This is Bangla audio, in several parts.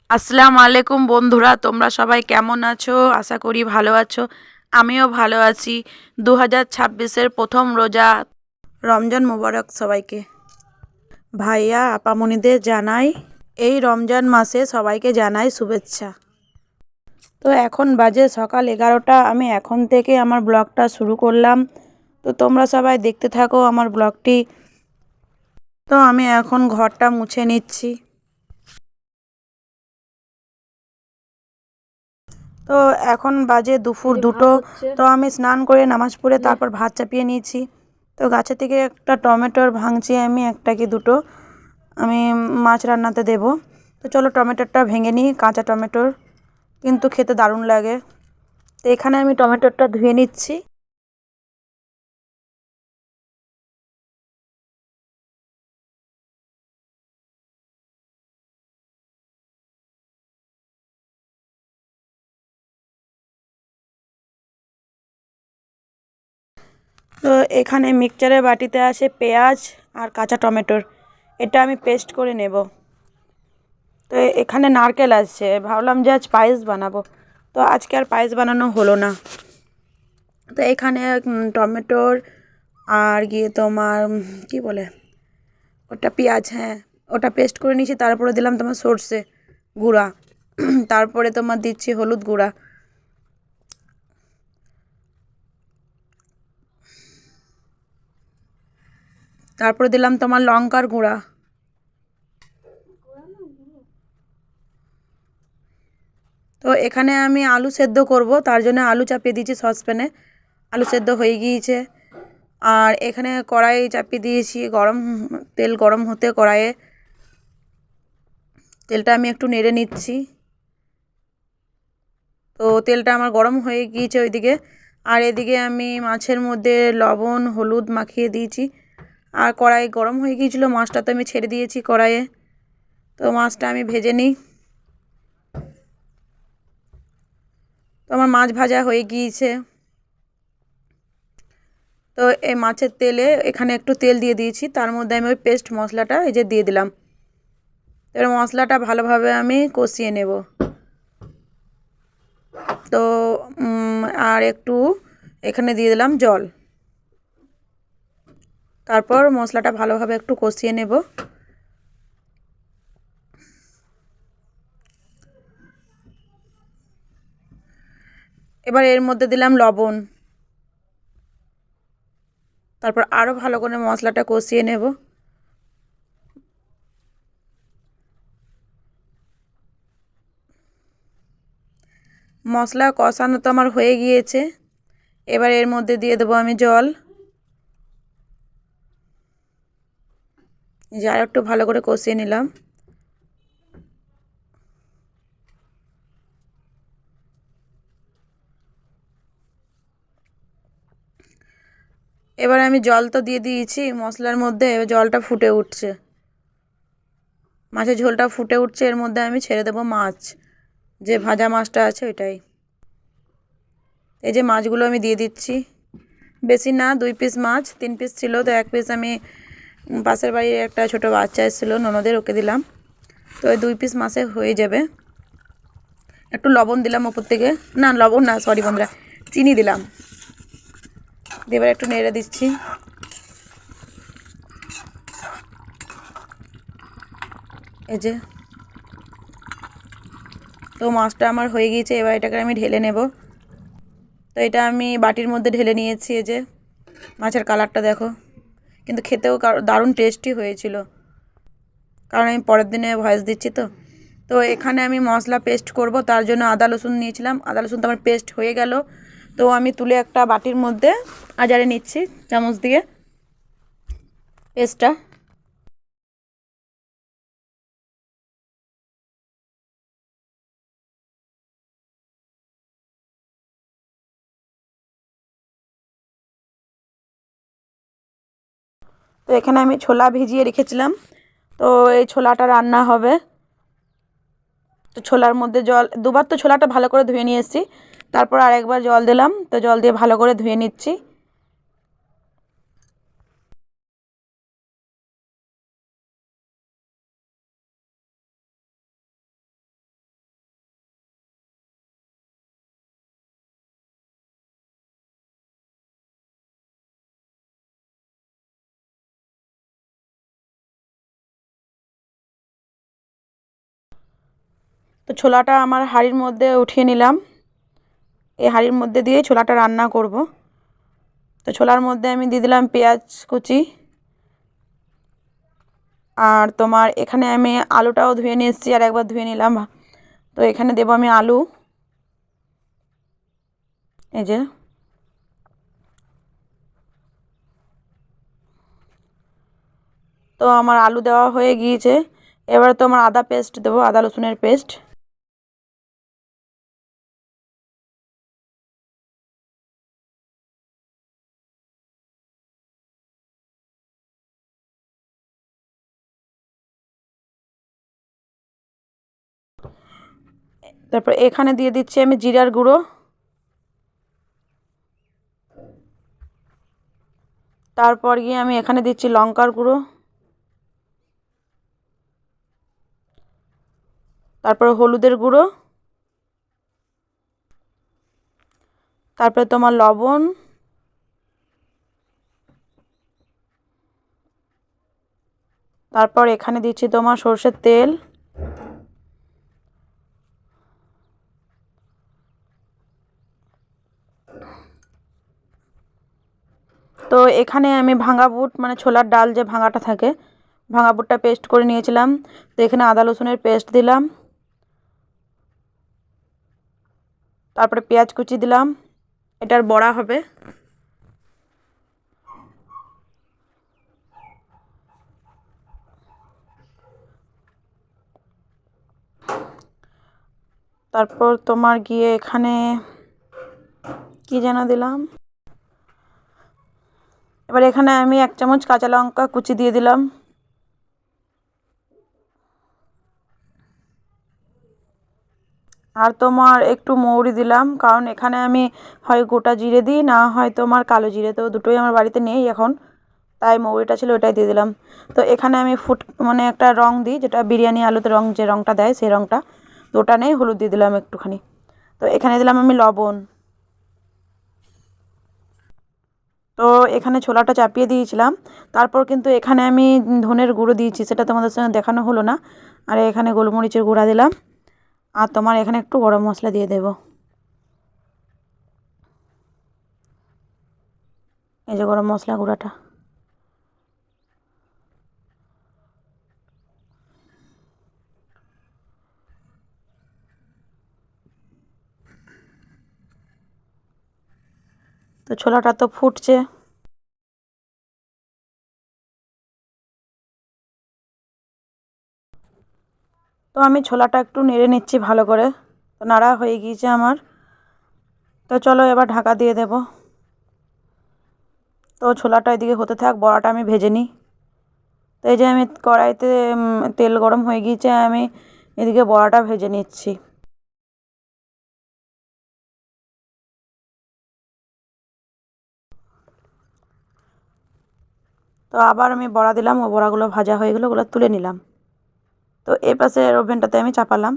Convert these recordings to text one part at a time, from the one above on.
আসসালামু আলাইকুম বন্ধুরা, তোমরা সবাই কেমন আছো? আশা করি ভালো আছো। আমিও ভালো আছি। 2026-এর প্রথম রোজা, রমজান মোবারক সবাইকে। ভাইয়া আপামনিদের জানাই এই রমজান মাসে সবাইকে জানাই শুভেচ্ছা। তো এখন বাজে সকাল 11টা। আমি এখন থেকে আমার ব্লগটা শুরু করলাম। তো তোমরা সবাই দেখতে থাকো আমার ব্লগটি। তো আমি এখন ঘরটা মুছে নিচ্ছি। তো এখন বাজে দুপুর 2টো। তো আমি স্নান করে নামাজ পড়ে তারপর ভাত চাপিয়ে নিয়েছি। তো গাছের থেকে একটা টমেটোর ভাঙছি, আমি একটা কি দুটো আমি মাছ রান্নাতে দেব। তো চলো টমেটোটা ভেঙে নিই, কাঁচা টমেটোর কিন্তু খেতে দারুণ লাগে। তো এখানে আমি টমেটোটা ধুয়ে নিচ্ছি। তো এখানে মিক্সচারের বাটিতে আছে পেঁয়াজ আর কাঁচা টমেটোর, এটা আমি পেস্ট করে নেব। তো এখানে নারকেল আছে, ভাবলাম যে আজ পায়েস বানাবো, তো আজকে আর পায়েস বানানো হলো না। তো এখানে টমেটোর আর গিয়ে তোমার কি বলে ওটা, পেঁয়াজ, হ্যাঁ ওটা পেস্ট করে নিয়েছি। তারপরে দিলাম তোমার সর্ষে গুঁড়া, তারপরে তোমার দিচ্ছি হলুদ গুঁড়া, তারপরে দিলাম তোমার লঙ্কার গুঁড়া। তো এখানে আমি আলু সেদ্ধ করব, তার জন্য আলু চাপিয়ে দিয়েছি সসপ্যানে। আলু সেদ্ধ হয়ে গিয়েছে। আর এখানে কড়াই চাপিয়ে দিয়েছি, তেল গরম হতে কড়াইয়ে তেলটা আমি একটু নেড়ে নিচ্ছি। তো তেলটা আমার গরম হয়ে গিয়েছে ওইদিকে। আর এদিকে আমি মাছের মধ্যে লবণ হলুদ মাখিয়ে দিয়েছি। আর কড়াই গরম হয়ে গিয়েছিলো, মাছটা তো আমি ছেড়ে দিয়েছি কড়াইয়ে। তো মাছটা আমি ভেজে নিই। তো আমার মাছ ভাজা হয়ে গিয়েছে। তো এই মাছের তেলে এখানে একটু তেল দিয়ে দিয়েছি, তার মধ্যে আমি ওই পেস্ট মশলাটা এই যে দিয়ে দিলাম। এবার মশলাটা ভালোভাবে আমি কষিয়ে নেব। তো আর একটু এখানে দিয়ে দিলাম জল। তারপর মশলাটা ভালোভাবে একটু কষিয়ে নেব। এবার এর মধ্যে দিলাম লবণ। তারপর আরও ভালো করে মশলাটা কষিয়ে নেব। মশলা কষানো তো আমার হয়ে গিয়েছে। এবার এর মধ্যে দিয়ে দেবো আমি জল। যা একটু ভালো করে কষিয়ে নিলাম। এবার আমি জল তো দিয়ে দিয়েছি মশলার মধ্যে, এবার জলটা ফুটে উঠছে, মাছের ঝোলটা ফুটে উঠছে। এর মধ্যে আমি ছেড়ে দেবো মাছ, যে ভাজা মাছটা আছে ওইটাই। এই যে মাছগুলো আমি দিয়ে দিচ্ছি, বেশি না, 2 পিস মাছ, 3 পিস ছিল তো 1 পিস আমি পাশের বাড়ির একটা ছোটো বাচ্চা এসেছিলো ননদের, ওকে দিলাম। তো ওই 2 পিস মাছে হয়ে যাবে। একটু লবণ দিলাম ওপর থেকে, না লবণ না, সরি বন্ধুরা, চিনি দিলাম। এবার একটু নেড়ে দিচ্ছি। এই যে তো মাছটা আমার হয়ে গিয়েছে, এবার এটাকে আমি ঢেলে নেব। তো এটা আমি বাটির মধ্যে ঢেলে নিয়েছি। এই যে মাছের কালারটা দেখো, কিন্তু খেতেও দারুণ টেস্টি হয়েছিল, কারণ আমি পরের দিনে ভয়েস দিচ্ছি। তো তো এখানে আমি মশলা পেস্ট করব, তার জন্য আদা রসুন নিয়েছিলাম, আদা রসুন তো আমার পেস্ট হয়ে গেল। তো আমি তুলে একটা বাটির মধ্যে আজারে নিচ্ছি চামচ দিয়ে পেস্টটা। তো এখানে আমি ছোলা ভিজিয়ে রেখেছিলাম, তো এই ছোলাটা রান্না হবে। তো ছোলার মধ্যে জল, দুবার তো ছোলাটা ভালো করে ধুয়ে নিয়ে এসেছি, তারপর আরেকবার জল দিলাম। তো জল দিয়ে ভালো করে ধুয়ে নিচ্ছি। তো ছোলাটা আমার হাঁড়ির মধ্যে উঠিয়ে নিলাম। এই হাঁড়ির মধ্যে দিয়ে ছোলাটা রান্না করব। তো ছোলার মধ্যে আমি দিয়ে দিলাম পেঁয়াজ কুচি, আর তোমার এখানে আমি আলুটাও ধুয়ে নিয়ে এসেছি, আর একবার ধুয়ে নিলাম। তো এখানে দেবো আমি আলু, এই যে। তো আমার আলু দেওয়া হয়ে গিয়েছে। এবারে তো আমার আদা পেস্ট দেবো, আদা রসুনের পেস্ট। তারপর এখানে দিয়ে দিচ্ছি আমি জিরার গুঁড়ো, তারপর গিয়ে আমি এখানে দিচ্ছি লঙ্কার গুঁড়ো, তারপর হলুদের গুঁড়ো, তারপরে তোমার লবণ, তারপর এখানে দিচ্ছি তোমার সরষের তেল, তো এখানে আমি ভাঙা বুট মানে ছোলার ডাল যে ভাঙাটা থাকে, ভাঙা বুটটা পেস্ট করে নিয়েছিলাম। তো এখানে আদা রসুনের পেস্ট দিলাম, তারপরে পেঁয়াজ কুচি দিলাম, এটার বড়া হবে। তারপর তোমার গিয়ে এখানে কি যেন দিলাম, এবার এখানে আমি 1 চামচ কাঁচা লঙ্কা কুচি দিয়ে দিলাম, আর তোমার একটু মৌরি দিলাম, কারণ এখানে আমি হয় গোটা জিরে দিই, না হয় তোমার কালো জিরে, তো দুটোই আমার বাড়িতে নেই এখন, তাই মৌরিটা ছিল ওটাই দিয়ে দিলাম। তো এখানে আমি মানে একটা রং দিই, যেটা বিরিয়ানি আলুতে রং যে রংটা দেয় সেই রংটা, তো ওটা নেই, হলুদ দিয়ে দিলাম একটুখানি। তো এখানে দিলাম আমি লবণ। তো এখানে ছোলাটা চাপিয়ে দিয়েছিলাম, তারপর কিন্তু এখানে আমি ধনের গুঁড়ো দিয়েছি, সেটা তোমাদের সঙ্গে দেখানো হলো না। আর এখানে গোলমরিচের গুঁড়া দিলাম, আর তোমার এখানে একটু গরম মশলা দিয়ে দেবো, এই যে গরম মশলা গুঁড়াটা। তো ছোলাটা তো ফুটছে। তো আমি ছোলাটা একটু নেড়ে নিচ্ছি ভালো করে। তো নাড়া হয়ে গিয়েছে আমার। তো চলো এবার ঢাকা দিয়ে দেব। তো ছোলাটা এদিকে হতে থাক, বড়াটা আমি ভেজে নিই। তো এই যে আমি কড়াইতে তেল গরম হয়ে গিয়েছে, আমি এদিকে বড়াটা ভেজে নিচ্ছি। তো আবার আমি বড়া দিলাম, ও বড়াগুলো ভাজা হয়ে গেলো, ওগুলো তুলে নিলাম। তো এ পাশের ওভেনটাতে আমি চাপালাম,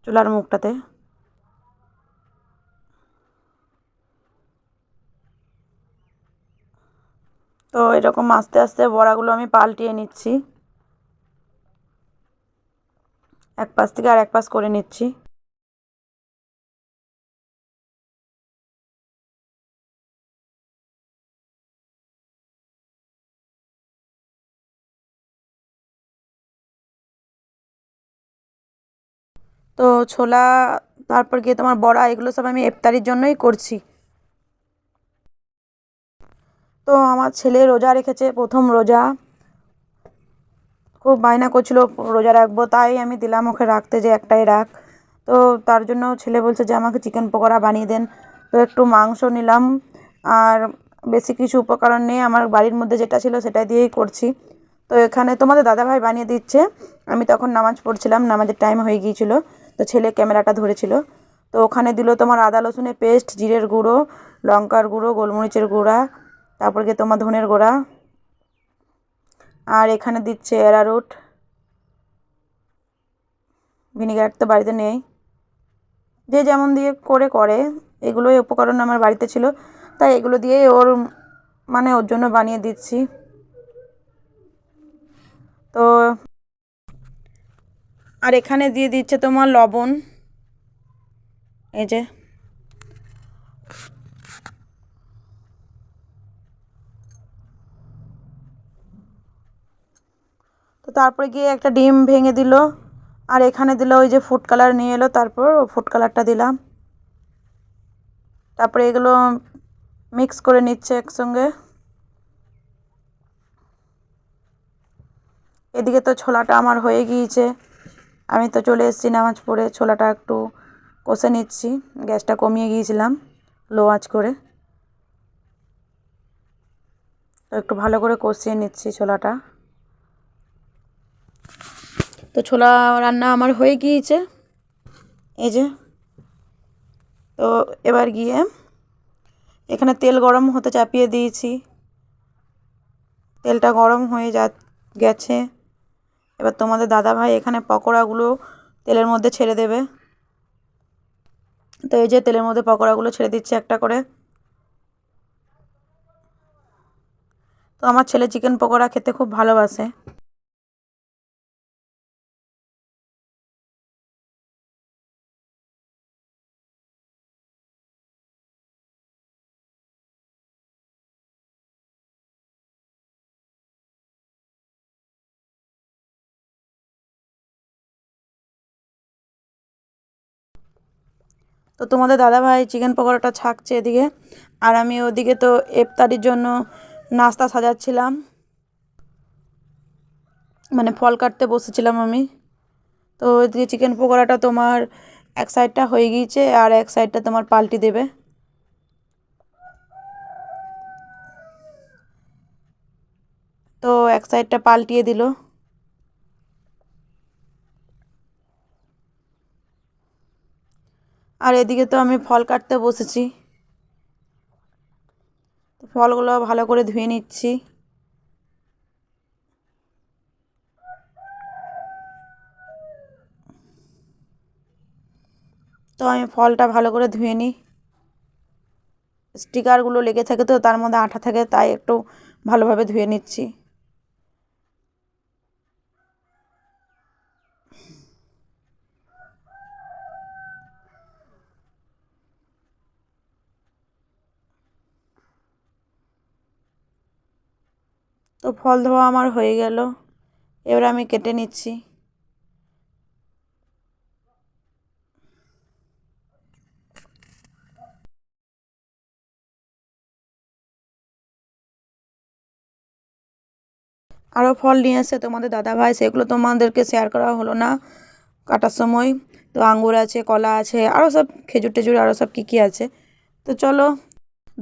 চুলার মুখটাতে। তো এরকম আস্তে আস্তে বড়াগুলো আমি পাল্টিয়ে নিচ্ছি, এক পাশ থেকে আর এক পাশ করে নিচ্ছি। তো ছোলা, তারপর গিয়ে তোমার বড়া, এগুলো সব আমি ইফতারির জন্যই করছি। তো আমার ছেলে রোজা রেখেছে, প্রথম রোজা, খুব বায়না করছিল রোজা রাখবো, তাই আমি দিলাম ওকে রাখতে, যে একটাই রাখ। তো তার জন্য ছেলে বলছে যে আমাকে চিকেন পকোড়া বানিয়ে দেন। তো একটু মাংস নিলাম, আর বেশি কিছু উপকরণ নেই, আমার বাড়ির মধ্যে যেটা ছিল সেটাই দিয়েই করছি। তো এখানে তোমাদের দাদাভাই বানিয়ে দিচ্ছে, আমি তখন নামাজ পড়ছিলাম, নামাজের টাইম হয়ে গিয়েছিল। তো ছেলে ক্যামেরাটা ধরেছিল। তো ওখানে দিল তোমার আদা রসুনের পেস্ট, জিরের গুঁড়ো, লঙ্কার গুঁড়ো, গোলমরিচের গুঁড়া, তারপর গিয়ে তোমার ধনের গুঁড়া, আর এখানে দিচ্ছে অ্যারারুট, ভিনিগার তো বাড়িতে নেই, যে যেমন দিয়ে করে করে, এগুলোই উপকরণ আমার বাড়িতে ছিল, তাই এগুলো দিয়েই ওর মানে ওর জন্য বানিয়ে দিচ্ছি। তো আর এখানে দিয়ে দিচ্ছে তোমার লবণ, এই যে। তো তারপরে গিয়ে একটা ডিম ভেঙে দিল, আর এখানে দিল ওই যে ফুড কালার নিয়ে এলো, তারপর ফুড কালারটা দিলাম। তারপরে এগুলো মিক্স করে নিচ্ছে একসঙ্গে। এদিকে তো ছোলাটা আমার হয়ে গিয়েছে, আমি তো চলে এসেছি নামাজ পড়ে। ছোলাটা একটু কষে নিচ্ছি, গ্যাসটা কমিয়ে গিয়েছিলাম লো আঁচ করে, তো একটু ভালো করে কষিয়ে নিচ্ছি ছোলাটা। তো ছোলা রান্না আমার হয়ে গিয়েছে, এই যে। তো এবার গিয়ে এখানে তেল গরম হতে চাপিয়ে দিয়েছি, তেলটা গরম হয়ে গেছে। এবার তোমাদের দাদাভাই এখানে পকোড়াগুলো তেলের মধ্যে ছেড়ে দেবে। তো এই যে তেলের মধ্যে পকোড়াগুলো ছেড়ে দিচ্ছে একটা করে। তো আমার ছেলে চিকেন পকোড়া খেতে খুব ভালোবাসে। তো তোমাদের দাদাভাই চিকেন পকোড়াটা ছাকছে এদিকে, আর আমি ওদিকে তো ইফতারির জন্য নাস্তা সাজাচ্ছিলাম, মানে ফল কাটতে বসেছিলাম আমি। তো ওইদিকে চিকেন পকোড়াটা তোমার এক সাইডটা হয়ে গিয়েছে, আর এক সাইডটা তোমার পাল্টি দেবে। তো এক সাইডটা পাল্টিয়ে দিল। আর এদিকে তো আমি ফল কাটতে বসেছি, তো ফলগুলো ভালো করে ধুয়ে নিচ্ছি। তো আমি ফলটা ভালো করে ধুয়ে নিই, স্টিকারগুলো লেগে থাকে তো তার মধ্যে আঠা থাকে, তাই একটু ভালোভাবে ধুয়ে নিচ্ছি। তো ফল ধোয়া আমার হয়ে গেল, এবার আমি কেটে নিচ্ছি। আরও ফল নিয়ে এসে তোমাদের দাদাভাই, সেগুলো তোমাদেরকে শেয়ার করা হলো না কাটার সময়। তো আঙ্গুর আছে, কলা আছে, আরও সব খেজুর টেজুর আরও সব কী কী আছে। তো চলো,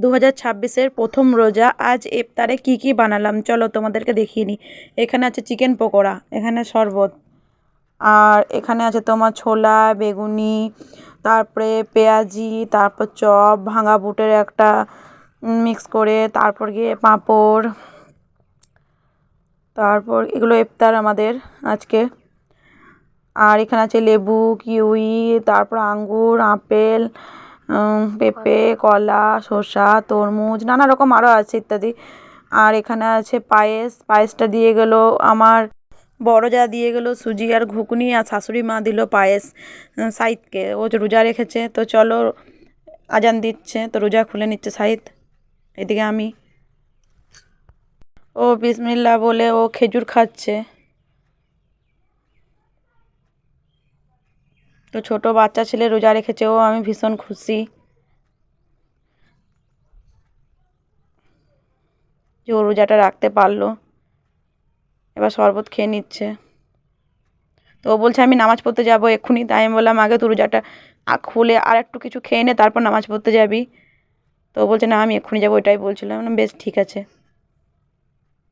2026-এর প্রথম রোজা, আজ ইফতারে কী কী বানালাম চলো তোমাদেরকে দেখিয়ে নিই। এখানে আছে চিকেন পকোড়া, এখানে শরবত, আর এখানে আছে তোমার ছোলা, বেগুনি, তারপরে পেঁয়াজি, তারপর চপ, ভাঙা বুটের একটা মিক্স করে, তারপর গিয়ে পাঁপড়, তারপর এগুলো ইফতার আমাদের আজকে। আর এখানে আছে লেবু, কিউই, তারপর আঙ্গুর, আপেল, পেঁপে, কলা, শসা, তরমুজ, নানা রকম আরও আছে ইত্যাদি। আর এখানে আছে পায়েস, পায়েসটা দিয়ে গেল আমার বড় যা, দিয়ে গেল সুজি আর ঘুগনি, আর শাশুড়ি মা দিল পায়েস সাইদকে, ও যে রোজা রেখেছে। তো চলো, আজান দিচ্ছে তো রোজা খুলে নিচ্ছে সাইদ, এদিকে আমি, ও বিসমিল্লাহ বলে ও খেজুর খাচ্ছে। তো ছোট বাচ্চা ছেলে রোজা রেখেছে, ও আমি ভীষণ খুশি যে ও রোজাটা রাখতে পারলো। এবার শরবত খেয়ে নিচ্ছে। তো ও বলছে আমি নামাজ পড়তে যাবো এক্ষুনি, তাই আমি বললাম আগে তো রোজাটা খুলে আর একটু কিছু খেয়ে নে, তারপর নামাজ পড়তে যাবি। তো ও বলছে না আমি এক্ষুনি যাবো, ওইটাই বলছিলাম। বেশ ঠিক আছে।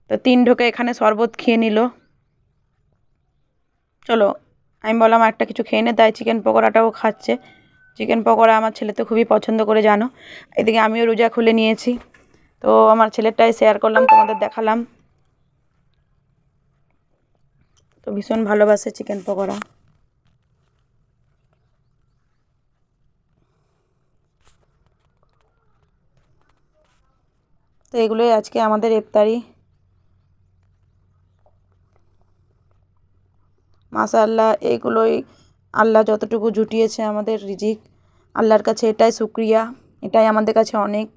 তো 3 ঢোকে এখানে শরবত খেয়ে নিল। চলো, আমি বললাম একটা কিছু খেয়ে নে, তাই চিকেন পকোড়াটাও খাচ্ছে। চিকেন পকোড়া আমার ছেলে তো খুবই পছন্দ করে, জানো। এদিকে আমিও রোজা খুলে নিয়েছি, তো আমার ছেলেরটাই শেয়ার করলাম, তোমাদের দেখালাম। তো ভীষণ ভালোবাসে চিকেন পকোড়া। তো এগুলোই আজকে আমাদের ইফতারি। মাশাআল্লাহ, এইগুলোই আল্লাহ যতটুকু জুটিয়েছে আমাদের রিজিক, আল্লাহর কাছে এটাই শুক্রিয়া, এটাই আমাদের কাছে অনেক।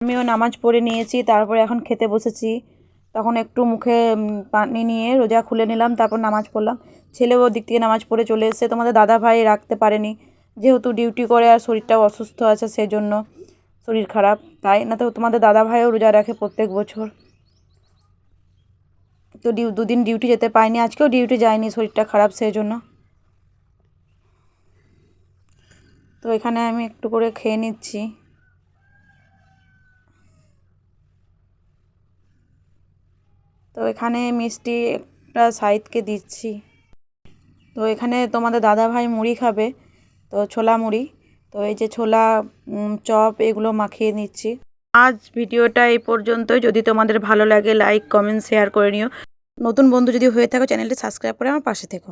আমিও নামাজ পড়ে নিয়েছি, তারপরে এখন খেতে বসেছি। তখন একটু মুখে পানি নিয়ে রোজা খুলে নিলাম, তারপর নামাজ পড়লাম। ছেলেও দিক থেকে নামাজ পড়ে চলে এসেছে। তোমাদের দাদা ভাই রাখতে পারেনি, যেহেতু ডিউটি করে আর শরীরটাও অসুস্থ আছে, সেজন্য শরীর খারাপ, তাই না তো তোমাদের দাদা ভাইও রোজা রাখে প্রত্যেক বছর। তো দুদিন ডিউটি যেতে পারিনি, আজকেও ডিউটি যায়নি, শরীরটা খারাপ সেই জন্য। তো এখানে আমি একটু করে খেয়ে নিচ্ছি। তো এখানে মিষ্টি একটা সাইদকে দিচ্ছি। তো এখানে তোমাদের দাদা ভাই মুড়ি খাবে, তো ছোলা মুড়ি। তো এই যে ছোলা, চপ, এগুলো মাখিয়ে নিচ্ছি। আজ ভিডিওটা এই পর্যন্তই। যদি তোমাদের ভালো লাগে লাইক কমেন্ট শেয়ার করে নিও। নতুন বন্ধু যদি হয়ে থাকো চ্যানেলটি সাবস্ক্রাইব করে আমার পাশে থেকো।